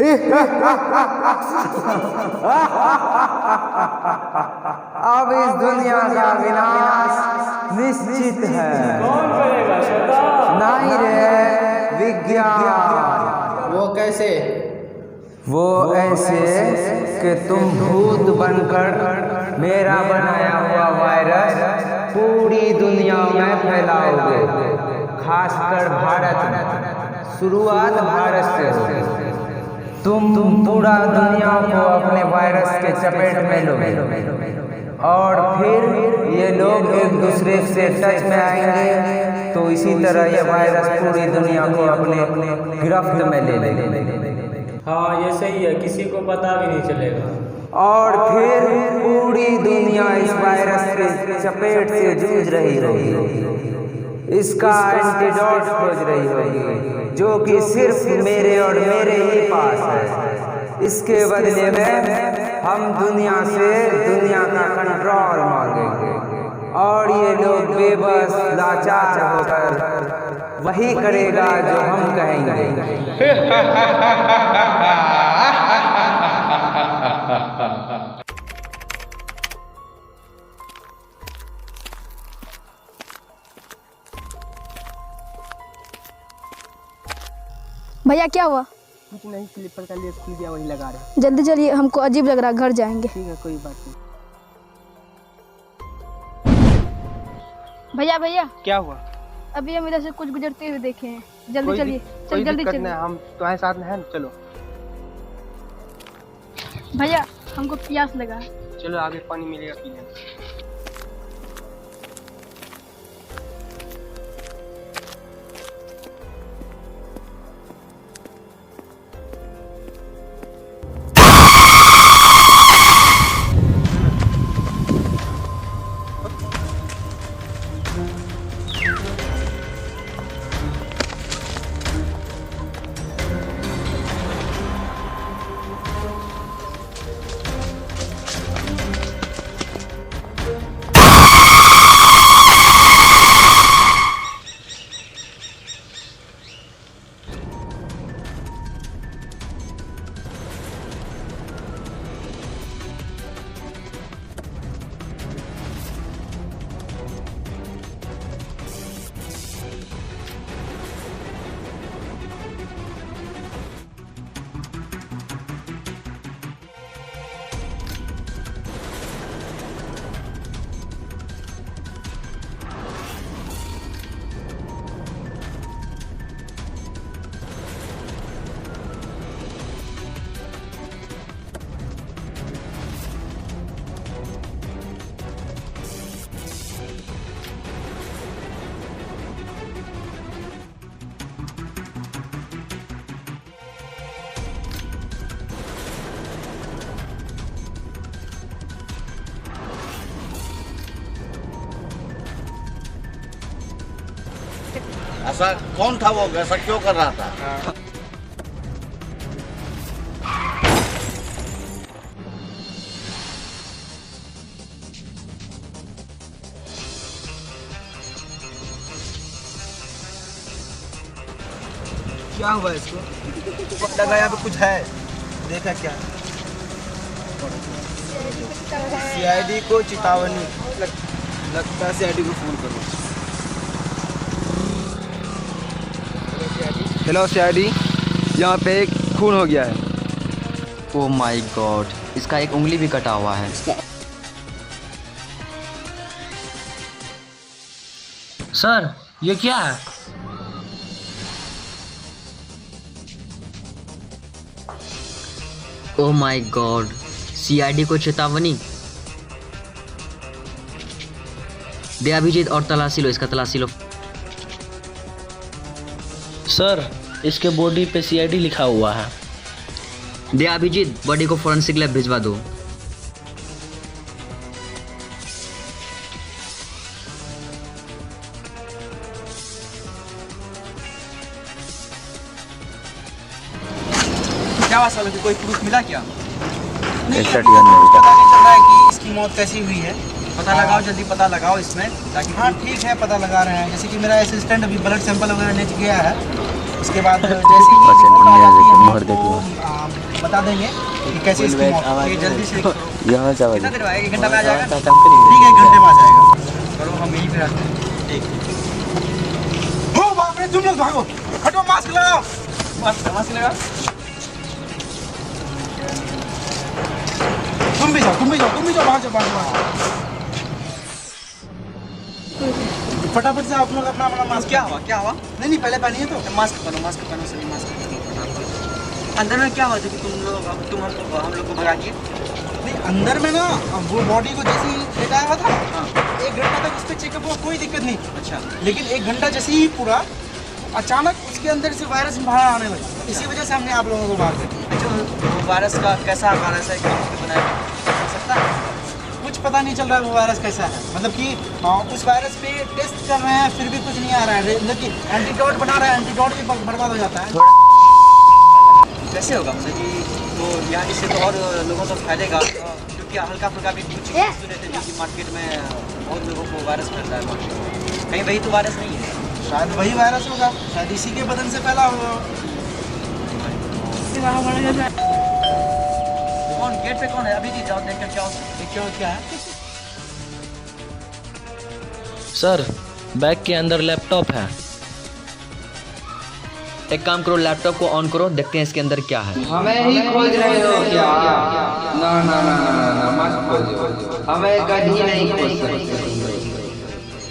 अब इस दुनिया का विनाश निश्चित है। कौन करेगा शैतान? नहीं रे, विज्ञान। वो कैसे? वो ऐसे कि तुम भूत बनकर मेरा बनाया हुआ वायरस पूरी दुनिया में फैलाओगे, खासकर भारत में। शुरुआत भारत से होगी। तुम पूरा दुनिया को अपने वायरस के चपेट में लोगे और फिर ये लोग एक दूसरे से टच में आएंगे, तो इसी तरह ये वायरस पूरी दुनिया को अपने गिरफ्त में ले लेंगे। हाँ, ये सही है, किसी को पता भी नहीं चलेगा। और फिर पूरी दुनिया इस वायरस के चपेट से जूझ रही होगी, इसका एंटीडोट खोज रही होगी, जो कि सिर्फ मेरे और मेरे ही पास है। इसके बदले में हम दुनिया से दुनिया का कंट्रोल मांगेंगे और ये लोग बेबस लाचार होकर वही करेगा जो हम कहेंगे। भैया क्या हुआ? कुछ नहीं, स्लीपर का लिए खुल गया, वही लगा रहे। जल्दी चलिए, हमको अजीब लग रहा है, घर जाएंगे। ठीक है, कोई बात नहीं। भैया भैया क्या हुआ? अभी हम इधर से कुछ गुजरते हुए देखे हैं। जल्दी कोई चलिए, कोई जल्दी दिक्कत चलिए। नहीं, हम तुम्हारे साथ में हैं ना, चलो। भैया हमको प्यास लगा। चलो आगे पानी मिलेगा पीने। ऐसा कौन था वो, ऐसा क्यों कर रहा था? क्या हुआ इसको? लगा यहाँ पे कुछ है, देखा क्या? सीआईडी को चेतावनी। लगता है सीआईडी को फोन करो। हेलो सीआईडी, यहाँ पे एक खून हो गया है। ओह माय गॉड, इसका एक उंगली भी कटा हुआ है। सर ये क्या है? ओह माय गॉड, सीआईडी को चेतावनी। दे अभिजीत और तलाशी लो, इसका तलाशी लो। सर इसके बॉडी पे सीआईडी लिखा हुआ है। दे अभिजीत, बॉडी को फॉरेंसिक लैब भिजवा दो। क्या बात है, कोई प्रूफ मिला क्या? नहीं, पता नहीं चल रहा है कि इसकी मौत कैसी हुई है। पता लगाओ, जल्दी पता लगाओ इसमें, ताकि हाँ ठीक है, पता लगा रहे हैं। जैसे कि मेरा असिस्टेंट अभी ब्लड सैंपल वगैरह ले गया है, उसके बाद जैसे ही बता देंगे कि कैसे इसकी मौत हुई। जल्दी से यहाँ से कितना देर में आएगा? 1 घंटा में आ जाएगा? ठीक है, 1 घंटे में आ जाएगा। करो, हम यहीं पे रहते हैं। ठीक। हो बाप रे, तुम लोग भागो, हटो, मास्क लगाओ, मास्क लगाओ। तुम भी जाओ, बाहर जाओ। फटाफट से आप लोग अपना मास्क। क्या हुआ? नहीं, पहले पहनिए तो। मास्क पहनो सभी, मास्क पहनो फटाफट। अंदर में क्या हुआ था कि तुम हम लोग को भगा दिए? नहीं, अंदर में ना वो बॉडी को जैसे ही लेटाया हुआ था। हाँ। 1 घंटा तक उस पर चेकअप हुआ, कोई दिक्कत नहीं। अच्छा। लेकिन 1 घंटा जैसे ही पूरा, अचानक उसके अंदर से वायरस बाहर आने लगा। इसी वजह से हमने आप लोगों को बाहर कर दिया। अच्छा, वायरस का कैसा वायरस है, क्या बनाया सकता है? कुछ पता नहीं चल रहा है वो वायरस कैसा है। मतलब कि उस वायरस पे टेस्ट कर रहे हैं, फिर भी कुछ नहीं आ रहा है। मतलब कि एंटीडोट बना रहा है, एंटीडोट भी बर्बाद हो जाता है। कैसे होगा? मतलब कि तो यहाँ इससे तो और लोगों को फैलेगा, क्योंकि हल्का फुल्का भी कुछ सुने थे कि मार्केट में बहुत लोगों को वायरस फैल रहा है। कहीं वही तो वायरस नहीं है? शायद वही वायरस होगा, शायद इसी के बदन से फैला होगा। कौन गेट पे कौन है? अभी जी जाओ, देख कर क्या है। सर, बैग के अंदर लैपटॉप है। एक काम करो, लैपटॉप को ऑन करो, देखते हैं इसके अंदर क्या है। हमें ही खोज रहे हो क्या? ना, मत खोजो, हमें कभी नहीं खोज सकते।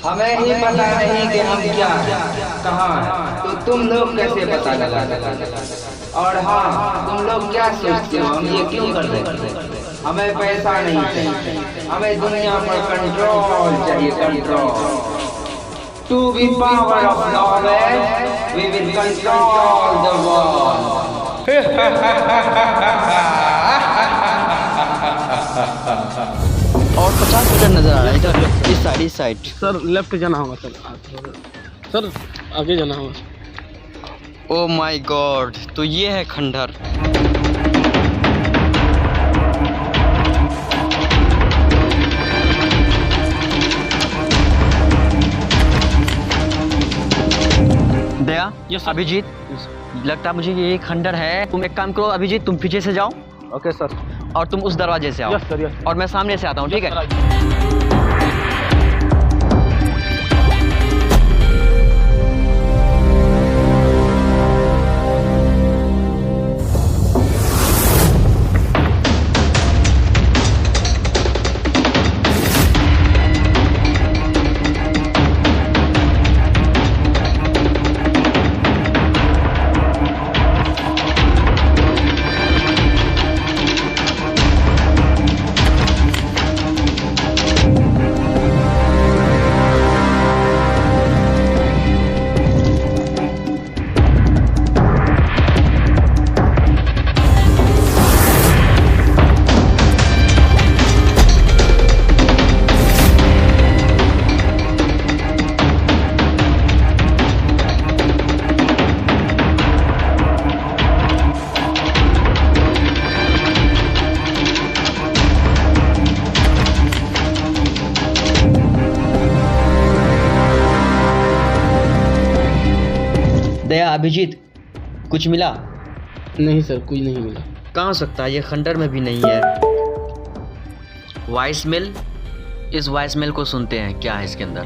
हमें ही पता नहीं कि हम क्या हैं, कहाँ हैं, तो तुम लोग कैसे पता लगा? और हाँ, तुम लोग क्या सोचते हो हम ये क्यों कर रहे हैं? हमें पैसा नहीं चाहिए, हमें दुनिया पर कंट्रोल चाहिए, control. To be power of knowledge, we will control the world. और 50 मीटर नजर आ रहा है इधर, इस साइड। सर लेफ्ट जाना होगा सर आगे जाना होगा। ओ माय गॉड, तो ये है खंडहर। दया, अभिजीत, लगता है मुझे ये खंडहर है। तुम एक काम करो अभिजीत, तुम पीछे से जाओ। Okay sir. और तुम उस दरवाजे से आओ। Yes sir, yes. और मैं सामने से आता हूँ, ठीक है? दया, अभिजीत, कुछ मिला? नहीं सर, कुछ नहीं मिला। कहाँ हो सकता है? ये खंडहर में भी नहीं है। वॉइस मेल, इस वॉइस मेल को सुनते हैं, क्या है इसके अंदर।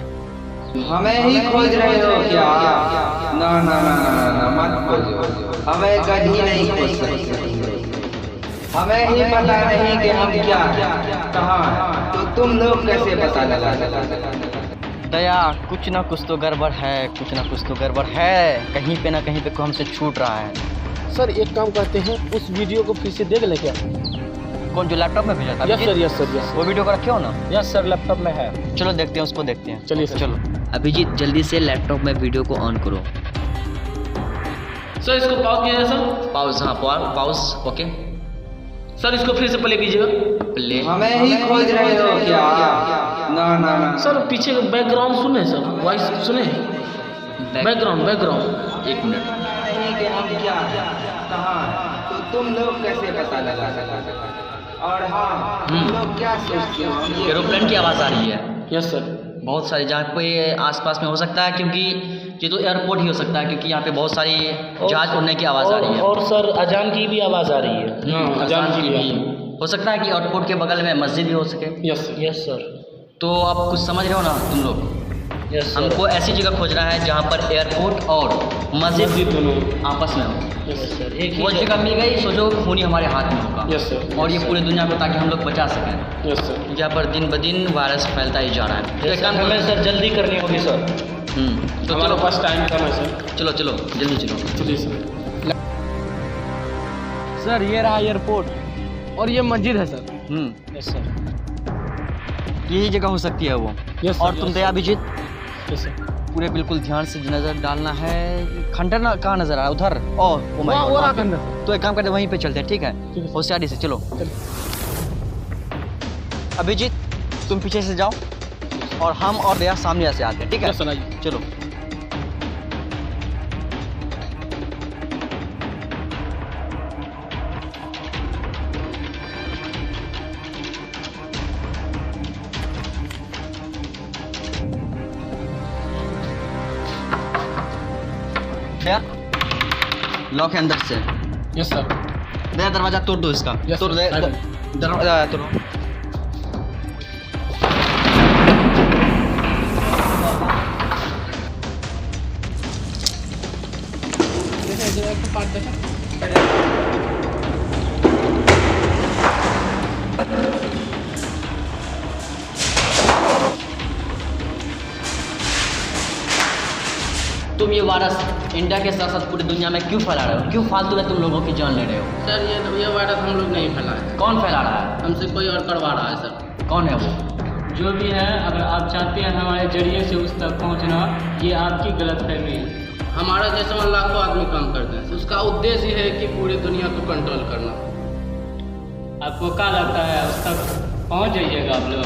हमें ही खोज रहे हो क्या? ना, मत खोजो, हमें कभी नहीं खोज सकते। हमें ही पता नहीं कि हम क्या हैं, कहाँ हैं, तो तुम लोग कैसे पता लगा? दया, कुछ ना कुछ तो गड़बड़ है, कुछ ना कुछ तो गड़बड़ है। कहीं पे ना कहीं पे हमसे छूट रहा है। सर एक काम करते हैं, उस वीडियो को फिर से देख ले क्या? कौन, जो लैपटॉप में भेजा था? Yes sir, yes sir, yes. वो वीडियो को रखे हो ना? यस सर, लैपटॉप में है। चलो देखते हैं, उसको देखते हैं। चलिए सर। चलो अभिजीत, जल्दी से लैपटॉप में वीडियो को ऑन करो। सर इसको पॉज कीजिए सर। पाउस, हाँ पाउस, ओके। सर इसको फिर से प्ले कीजिएगा। प्ले। हमें ही खोज रहे हो क्या? ना। सर पीछे का बैकग्राउंड सुने सर, वॉइस सुने? बैकग्राउंड। एक मिनट। नहीं कि हम क्या हैं, कहाँ हैं, तो तुम लोग कैसे पता लगा? और हाँ, तुम लोग क्या सोचते हो? एरोप्लेन की आवाज़ आ रही है। Yes sir. बहुत सारी, जहाँ पे आसपास में हो सकता है, क्योंकि ये तो एयरपोर्ट ही हो सकता है, क्योंकि यहाँ पे बहुत सारी जहाज उड़ने की आवाज़ आ रही है। और सर अजान की भी आवाज़ आ रही है। हाँ, अजान की भी हो सकता है कि एयरपोर्ट के बगल में मस्जिद भी हो सके। Yes yes sir. तो आप कुछ समझ रहे हो ना तुम लोग? Yes sir. हमको ऐसी जगह खोजना है जहाँ पर एयरपोर्ट और मस्जिद दोनों। आपस में हो। Yes sir. एक वो ही जगह मिल गई, सोचो खूनी हमारे हाथ में होगा। Yes sir. और ये पूरी दुनिया को, ताकि हम लोग बचा सकें। Yes sir. यहाँ पर दिन ब दिन वायरस फैलता ही जा रहा है। तो एक काम हमें सर जल्दी करनी होगी सर। तो हमारे चलो पास टाइम कम है सर। चलो चलो जल्दी चलो। चलिए सर। सर ये रहा एयरपोर्ट और ये मस्जिद है सर। Yes sir. यही जगह हो सकती है वो। यस और तुम दया अभिजीत यस सर। पूरे बिल्कुल ध्यान से नजर डालना है। खंडर ना कहाँ नजर आ रहा है? उधर। ओ माय वो गॉड। रहा खंडर। तो एक काम करते हैं, वहीं पे चलते हैं, ठीक है? होशियारी से चलो। अभिजीत तुम पीछे से जाओ और हम और दया सामने से आते हैं, ठीक है? यस सर, आइए। चलो। दया लॉक है अंदर से। Yes sir. दया दरवाजा तोड़ दो इसका। Yes, तोड़ sir. दे Silent. दरवाजा तोड़ो। तुम ये वायरस इंडिया के साथ साथ पूरी दुनिया में क्यों फैला रहे हो? क्यों फालतू में तुम लोगों की जान ले रहे हो? सर ये वायरस हम लोग नहीं फैलाए, कौन फैला रहा है? हमसे कोई और करवा रहा है सर। कौन है वो? जो भी है, अगर आप चाहते हैं हमारे जरिए से उस तक पहुंचना, ये आपकी गलतफहमी है। हमारा जैसे लाखों आदमी काम करते हैं, उसका उद्देश्य है कि पूरी दुनिया को कंट्रोल करना। आपको क्या लगता है उस तक पहुंच जाइएगा आप लोग?